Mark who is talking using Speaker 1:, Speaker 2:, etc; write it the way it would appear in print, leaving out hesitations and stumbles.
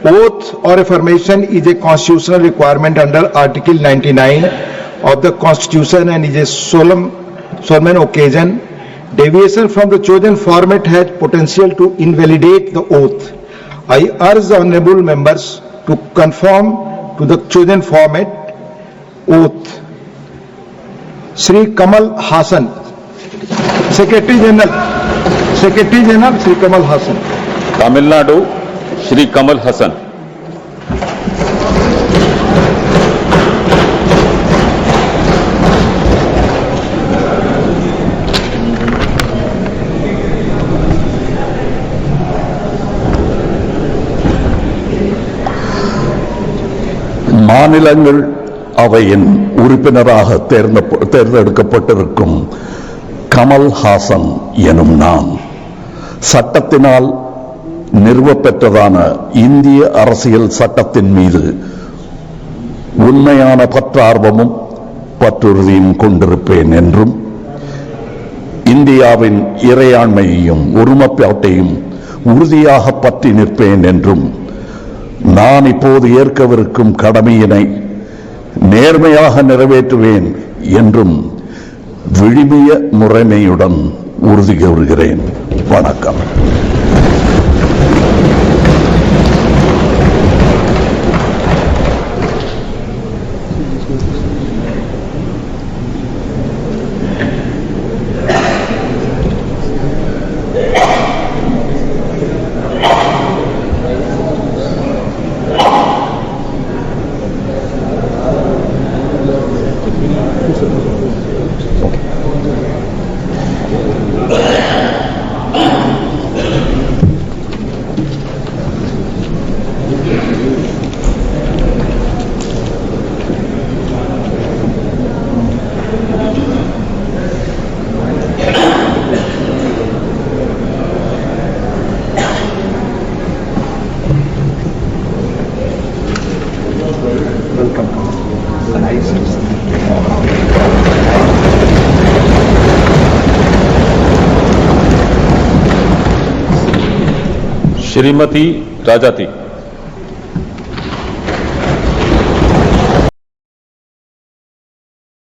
Speaker 1: Oath or affirmation is a constitutional requirement under Article 99 of the Constitution and is a solemn occasion. Deviation from the chosen format has potential to invalidate the oath. I urge the honorable members to conform to the chosen format. Oath. Shri Kamal Hassan, Secretary General, Shri Kamal Hassan.
Speaker 2: Tamil Nadu, Shri Kamal Hassan.
Speaker 3: மாநிலங்கள் அவையின் உறுப்பினராக தேர்ந்தெடுக்கப்பட்டிருக்கும் கமல் ஹாசன் எனும் நான் சட்டத்தினால் நிறுவப்பெற்றதான இந்திய அரசியல் சட்டத்தின் மீது உண்மையான பற்றார்வமும் பற்றுறுதியும் கொண்டிருப்பேன் என்றும் இந்தியாவின் இறையாண்மையையும் ஒருமைப்பாட்டையும் உறுதியாக பற்றி நிற்பேன் என்றும் நான் இப்போது ஏற்கவிருக்கும் கடமையினை நேர்மையாக நிறைவேற்றுவேன் என்றும் விழுமிய முறைமையுடன் உறுதி கூறுகிறேன். வணக்கம்.
Speaker 2: श्रीमती राजाती।